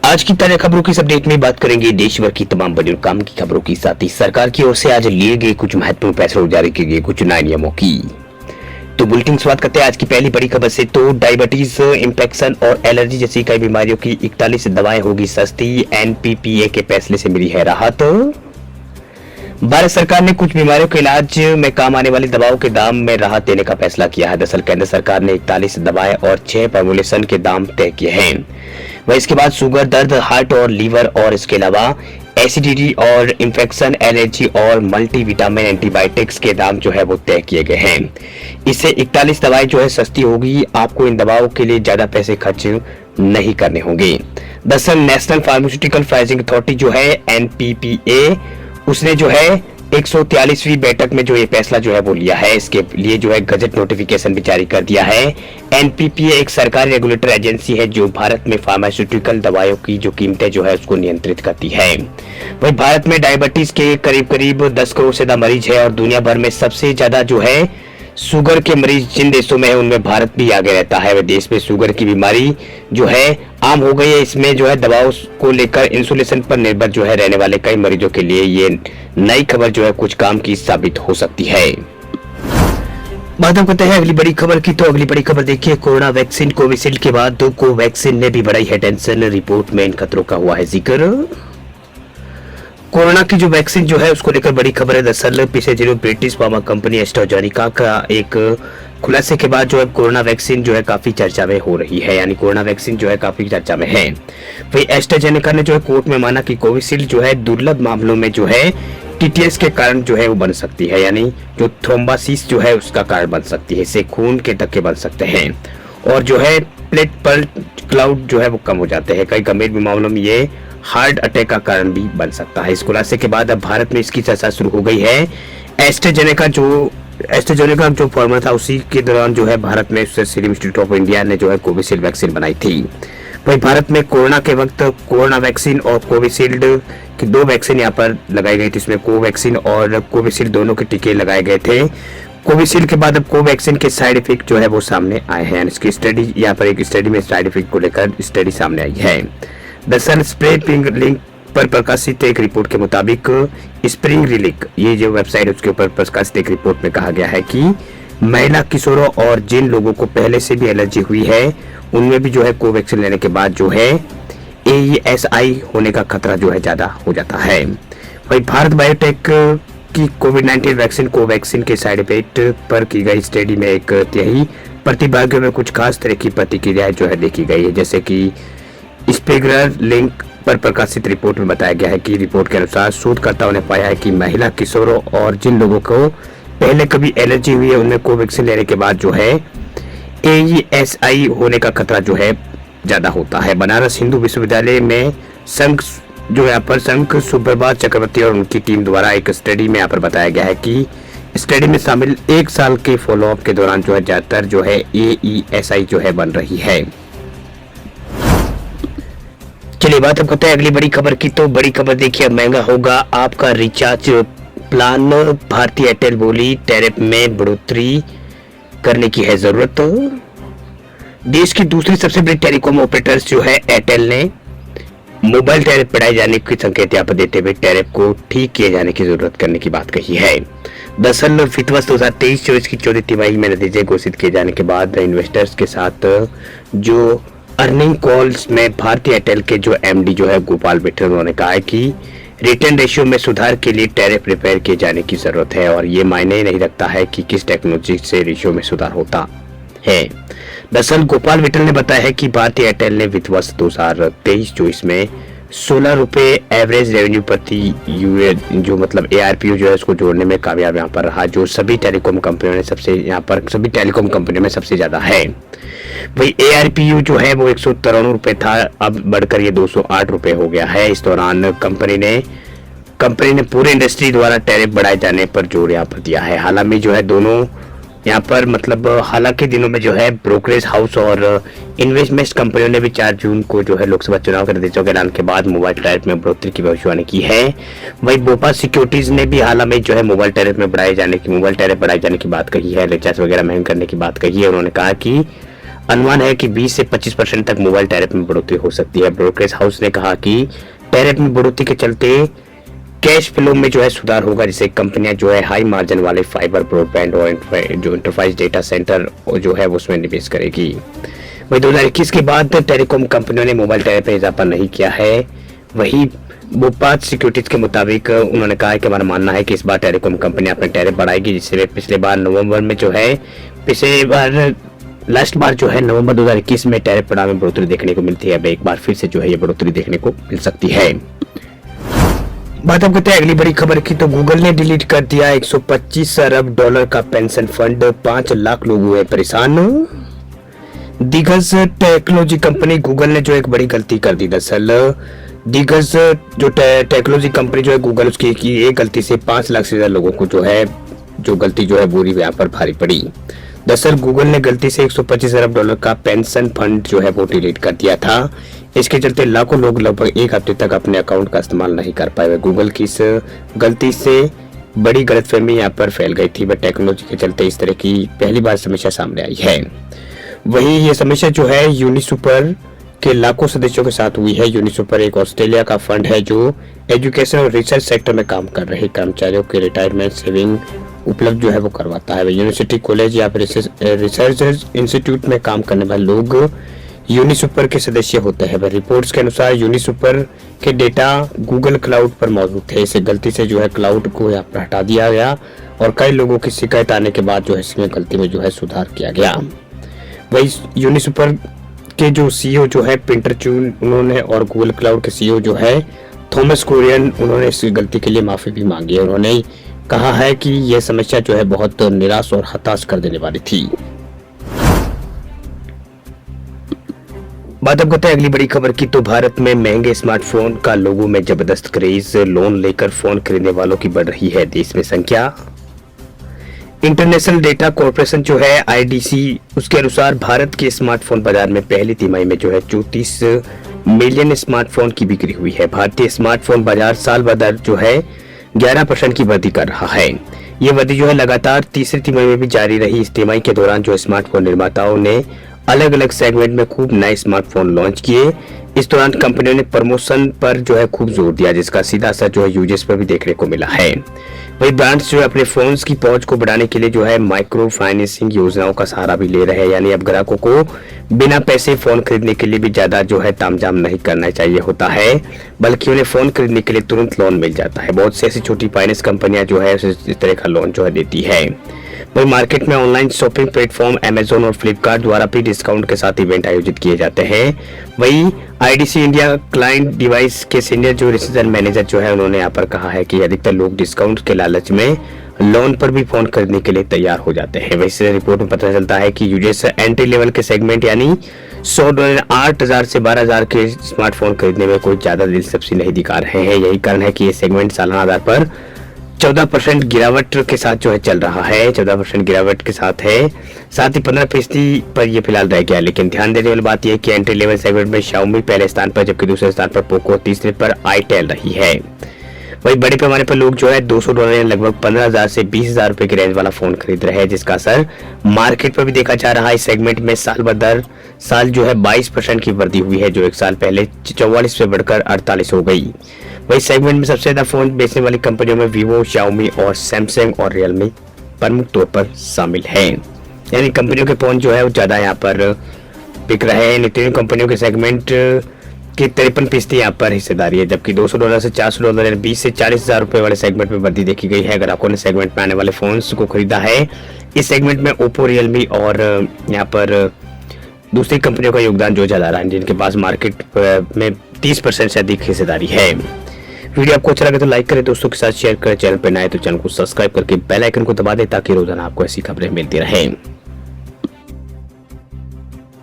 आज की ताजा खबरों की इस अपडेट में बात करेंगे देश भर की तमाम बड़ी और काम की खबरों की, साथ ही सरकार की ओर से आज लिए गए कुछ महत्वपूर्ण फैसलों जारी किए गए कुछ नए नियमों की। तो बुलेटिन शुरुआत करते हैं आज की पहली बड़ी खबर से। तो डायबिटीज, इंफेक्शन और एलर्जी जैसी कई बीमारियों की 41 दवाएं होगी सस्ती, एनपीपीए के फैसले से मिली है राहत। भारत सरकार ने कुछ बीमारियों के इलाज में काम आने वाली दवाओं के दाम में राहत देने का फैसला किया है। दरअसल केंद्र सरकार ने 41 दवाएं और 6 फॉर्मुलेशन के दाम तय किए हैं। वह इसके बाद शुगर, दर्द, हार्ट और लीवर और इसके अलावा एसिडिटी और इंफेक्शन, एलर्जी और मल्टीविटामिन एंटीबायोटिक्स के दाम जो है वो तय किए गए हैं। इससे 41 दवाएं जो है सस्ती होगी, आपको इन दवाओं के लिए ज्यादा पैसे खर्च नहीं करने होंगे। दरअसल नेशनल फार्मास्यूटिकल प्राइसिंग अथॉरिटी जो है एनपीपीए, उसने जो है 143वीं बैठक में जो ये फैसला जो है वो लिया है। इसके लिए जो है गजट नोटिफिकेशन भी जारी कर दिया है। एनपीपीए एक सरकारी रेगुलेटर एजेंसी है जो भारत में फार्मास्यूटिकल दवाइयों की जो कीमतें जो है उसको नियंत्रित करती है। वही भारत में डायबिटीज के करीब 10 करोड़ से ज्यादा मरीज है और दुनिया भर में सबसे ज्यादा जो है शुगर के मरीज जिन देशों में है उनमें भारत भी आगे रहता है। वह देश में शुगर की बीमारी जो है आम हो गई है। इसमें जो है दवाओं को लेकर इंसुलेशन पर निर्भर जो है रहने वाले कई मरीजों के लिए ये नई खबर जो है कुछ काम की साबित हो सकती है। बात हम करते हैं अगली बड़ी खबर की। तो अगली बड़ी खबर देखिए, कोरोना वैक्सीन कोविशील्ड के बाद तो कोवैक्सीन ने भी बढ़ाई है टेंशन, रिपोर्ट में इन खतरों का हुआ है जिक्र। कोरोना की जो वैक्सीन जो है उसको लेकर बड़ी खबर है। दरअसल पिछले दिनों ब्रिटिश फार्मा कंपनी एस्ट्राजेनेका का एक खुलासे के बाद जो है कोरोना वैक्सीन जो है काफी चर्चा में हो रही है, यानी कोरोना वैक्सीन जो है काफी चर्चा में है। वही एस्ट्राजेनेका ने जो है कोर्ट में माना कि कोविशील्ड जो है दुर्लभ मामलों में जो है टीटीएस के कारण जो है वो बन सकती है, यानी जो थ्रोम्बोसिस जो है उसका कारण बन सकती है। इससे खून के धक्के बन सकते हैं और जो है प्लेटलेट क्लाउड जो है वो कम हो जाते हैं। कई गंभीर मामलों में ये हार्ट अटैक का कारण भी बन सकता है। इस खुलासे के बाद अब भारत में इसकी चर्चा शुरू हो गई है। एस्ट्राजेनेका जो फॉर्मूला था उसी के दौरान जो है भारत में सीरम इंस्टीट्यूट ऑफ इंडिया ने जो है कोविशील्ड वैक्सीन बनाई थी। वही भारत में कोरोना के वक्त कोरोना वैक्सीन और कोविशील्ड की 2 वैक्सीन यहाँ पर लगाई गई थी। इसमें कोवैक्सीन और कोविशील्ड दोनों के टीके लगाए गए थे। कोविशील्ड के बाद अब कोवैक्सीन के साइड इफेक्ट जो है वो सामने आए हैं। इसकी स्टडी यहाँ पर एक स्टडी में साइड इफेक्ट को लेकर स्टडी सामने आई है। दरअसल स्प्रिंग लिंक पर प्रकाशित एक रिपोर्ट के मुताबिक स्प्रिंग रिलिक ये जो वेबसाइट है उसके ऊपर प्रकाशित एक रिपोर्ट में कहा गया है कि महिला, किशोरों और जिन लोगों को पहले से भी एलर्जी हुई है उनमें भी जो है कोवैक्सीन लेने के बाद जो है AESI होने का खतरा जो है ज्यादा हो जाता है। वही भारत बायोटेक की कोविड-19 वैक्सीन कोवैक्सीन के साइड इफेक्ट पर की गई स्टडी में एक तिहाई प्रतिभागियों में कुछ खास तरह की प्रतिक्रियाएं जो है देखी गई है। जैसे कि स्प्रिंगर लिंक पर प्रकाशित रिपोर्ट में बताया गया है कि रिपोर्ट के अनुसार शोधकर्ताओं ने पाया है कि महिला, किशोरों और जिन लोगों को पहले कभी एलर्जी हुई है उनमें कोवैक्सीन लेने के बाद जो है AESI होने का खतरा जो है ज्यादा होता है। बनारस हिंदू विश्वविद्यालय में संघ सुप्रभात चक्रवर्ती और उनकी टीम द्वारा एक स्टडी में यहाँ पर बताया गया है कि स्टडी में शामिल 1 साल के फॉलोअप के दौरान जो है ज्यादातर जो है AESI जो है बन रही है। चलिए बात अब करते हैं अगली बड़ी खबर की। तो बड़ी खबर देखिए, महंगा होगा आपका रिचार्ज प्लान, भारतीय एयरटेल बोली टैरिफ में बढ़ोतरी करने की है जरूरत। देश की दूसरी सबसे बड़ी टेलीकॉम ऑपरेटर्स जो है एयरटेल ने मोबाइल टैरिफ बढ़ाए जाने की संकेत यहाँ पर देते हुए टैरिफ को ठीक किए जाने की जरूरत करने की बात कही है। दरअसल वित्त वर्ष 2023-24 की 4वीं तिमाही में नतीजे घोषित किए जाने के बाद इन्वेस्टर्स के साथ जो अर्निंग कॉल्स में भारतीय एयरटेल के जो MD जो है गोपाल बिट्ठल, उन्होंने कहा है कि रिटर्न रेशियो में सुधार के लिए टैरिफ रिपेयर किए जाने की जरूरत है और ये मायने नहीं रखता है कि किस टेक्नोलॉजी से रेशियो में सुधार होता है। दरअसल गोपाल बिट्ठल ने बताया है कि भारतीय एयरटेल ने वित्त वर्ष 2023-24 में 16 रुपए एवरेज रेवेन्यू प्रति यूए जो मतलब ARPU जो है उसको जोड़ने में कामयाब यहाँ पर रहा, जो सभी टेलीकॉम कंपनियों ने सभी टेलीकॉम कंपनियों में सबसे ज्यादा है। वही ARPU जो है वो 193 रुपए था, अब बढ़कर ये 208 रुपए हो गया है। इस दौरान कंपनी ने पूरे इंडस्ट्री द्वारा टैरिफ बढ़ाए जाने पर जोर यहाँ पर दिया है। हालांकि जो है दोनों यहाँ पर मतलब हालांकि दिनों में जो है ब्रोकरेज हाउस और इन्वेस्टमेंट कंपनियों ने भी 4 जून को जो है लोकसभा चुनाव के नतीजों के ऐलान के बाद मोबाइल टैरिफ में बढ़ोतरी की भविष्यवाणी की है। वही भोपाल सिक्योरिटीज ने भी हाल में जो है मोबाइल टैरिफ बढ़ाए जाने की बात कही है, रिचार्ज वगैरह महंगे करने की बात कही है। उन्होंने कहा कि अनुमान है कि 20 से 25% तक मोबाइल टैरिफ में बढ़ोतरी हो सकती है। ब्रोकरेज हाउस ने कहा कि टैरिफ में बढ़ोतरी के चलते कैश फ्लो में जो है सुधार होगा, जिससे कंपनियां जो है हाई मार्जिन वाले फाइबर, ब्रॉडबैंड और जो इंटरप्राइज डेटा सेंटर जो है उसमें निवेश करेगी। वही 2021 के बाद टेलीकॉम कंपनियों ने मोबाइल टैरिफ में इजाफा नहीं किया है। वही भोपाल सिक्योरिटीज के मुताबिक उन्होंने कहा है कि हमारा मानना है कि इस बार टेलीकॉम कंपनी अपने टैरिफ बढ़ाएगी, जिससे पिछले बार नवंबर में जो है लास्ट बार जो है नवंबर 2021 में टैरिफ बढ़ाने में बढ़ोतरी देखने को मिलती है। अब एक बार फिर से जो है ये बढ़ोतरी देखने को मिल सकती है। बात हम करते हैं अगली बड़ी खबर की। तो गूगल ने डिलीट कर दिया $125 अरब का पेंशन फंड, 5 लाख लोग हुए परेशान। दिग्गज टेक्नोलॉजी कंपनी गूगल ने जो एक बड़ी गलती कर दी। दरअसल दिग्गज जो टेक्नोलॉजी कंपनी जो है गूगल, उसकी एक गलती से 5 लाख से ज्यादा लोगों को जो गलती जो है बुरी यहाँ पर भारी पड़ी। दरअसल गूगल ने गलती से $125 अरब का पेंशन फंड जो है वो डिलीट कर दिया था। इसके चलते लाखों लोग लगभग एक हफ्ते तक अपने अकाउंट का इस्तेमाल नहीं कर पाए। गूगल की इस गलती से बड़ी गलतफहमी यहाँ पर फैल गई थी। बट टेक्नोलॉजी के चलते इस तरह की पहली बार समस्या सामने आई है। वही ये समस्या जो है यूनिसुपर के लाखों सदस्यों के साथ हुई है। यूनिसुपर एक ऑस्ट्रेलिया का फंड है जो एजुकेशन और रिसर्च सेक्टर में काम कर रहे कर्मचारियों के रिटायरमेंट सेविंग उपलब्ध जो है वो करवाता है। यूनिवर्सिटी, कॉलेज या फिर रिसर्च इंस्टीट्यूट में काम करने वाले लोग यूनिसुपर के सदस्य होते हैं। रिपोर्ट्स के अनुसार यूनिसुपर के डेटा गूगल क्लाउड पर मौजूद थे। इसे गलती से जो है क्लाउड को यहाँ पर हटा दिया गया और कई लोगों की शिकायत आने के बाद जो है इसमें गलती में जो है सुधार किया गया। वही यूनिसुपर के जो सीईओ जो है पीटर चून उन्होंने और गूगल क्लाउड के सीईओ जो है थॉमस कुरियन उन्होंने इस गलती के लिए माफी भी मांगी है। उन्होंने कहा है कि यह समस्या जो है बहुत निराश और हताश कर देने वाली थी। बात अब करते हैं अगली बड़ी खबर की। तो भारत में महंगे स्मार्टफोन का लोगों में जबरदस्त क्रेज, लोन लेकर फोन खरीदने वालों की बढ़ रही है देश में संख्या। इंटरनेशनल डेटा कॉर्पोरेशन जो है IDC, उसके अनुसार भारत के स्मार्टफोन बाजार में पहली तिमाही में जो है 34 मिलियन स्मार्टफोन की बिक्री हुई है। भारतीय स्मार्टफोन बाजार साल ब दर जो है 11% की वृद्धि कर रहा है। ये वृद्धि जो है लगातार तीसरी तिमाही में भी जारी रही। इस तिमाही के दौरान जो स्मार्टफोन निर्माताओं ने अलग अलग सेगमेंट में खूब नए स्मार्टफोन लॉन्च किए। इस दौरान कंपनियों ने प्रमोशन पर जो है खूब जोर दिया, जिसका सीधा असर जो है यूजर्स पर भी देखने को मिला है। वही ब्रांड्स जो है अपने फोन्स की पहुंच को बढ़ाने के लिए जो है माइक्रो फाइनेंसिंग योजनाओं का सहारा भी ले रहे हैं। यानी अब ग्राहकों को बिना पैसे फोन खरीदने के लिए भी ज्यादा जो है तामझाम नहीं करना चाहिए होता है, बल्कि उन्हें फोन खरीदने के लिए तुरंत लोन मिल जाता है। बहुत सी ऐसी छोटी फाइनेंस कंपनियां जो है इस तरह का लोन जो है देती है। वही मार्केट में ऑनलाइन शॉपिंग प्लेटफॉर्म अमेजोन और फ्लिपकार्ट द्वारा भी डिस्काउंट के साथ इवेंट आयोजित किए जाते हैं। वही IDC इंडिया क्लाइंट डिवाइस के सीनियर जो रिसर्च मैनेजर जो है उन्होंने यहाँ पर कहा है कि अधिकतर लोग डिस्काउंट के लालच में लोन पर भी फोन खरीदने के लिए तैयार हो जाते हैं। वैसे रिपोर्ट में पता चलता है कि यूजर्स एंट्री लेवल के सेगमेंट यानी $100 8,000 से 12,000 के स्मार्टफोन खरीदने में कोई ज्यादा दिलचस्पी नहीं दिखा रहे हैं। यही कारण है कि ये सेगमेंट सालाना आधार पर 14% गिरावट के साथ जो है चल रहा है। 14% गिरावट के साथ है, साथ ही 15% पर ये फिलहाल रह गया। लेकिन ध्यान देने वाली बात यह है कि एंट्री लेवल सेगमेंट में Xiaomi पहले स्थान पर, जबकि दूसरे स्थान पर पोको, तीसरे पर itel रही है। वही बड़े पैमाने पर लोग जो है $200 या लगभग 15,000 से 20,000 रुपए की रेंज वाला फोन खरीद रहे हैं, जिसका असर मार्केट पर भी देखा जा रहा है। इस सेगमेंट में साल ब दर साल जो है 22% की वृद्धि हुई है, जो एक साल पहले 44 से बढ़कर 48 हो गई। वही सेगमेंट में सबसे ज्यादा फोन बेचने वाली कंपनियों में वीवो, Xiaomi और सैमसंग और रियलमी प्रमुख तौर पर शामिल हैं। यानी कंपनियों के फोन जो है वो ज्यादा यहाँ पर बिक रहे हैं। इन तीनों कंपनियों के सेगमेंट की 53% यहाँ पर हिस्सेदारी है, जबकि $200 से $400 यानी 20 से 40,000 रुपए वाले सेगमेंट में वृद्धि देखी गई है। ग्राहकों ने सेगमेंट में आने वाले फोन्स को खरीदा है। इस सेगमेंट में ओप्पो, रियलमी और यहाँ पर दूसरी कंपनियों का योगदान जो ज्यादा रहा है, जिनके पास मार्केट में 30% से अधिक हिस्सेदारी है। वीडियो आपको अच्छा लगे तो लाइक करें, दोस्तों के साथ शेयर करें। चैनल पर नए तो चैनल को सब्सक्राइब करके बेल आइकन को दबा दें ताकि रोजाना आपको ऐसी खबरें मिलती रहें।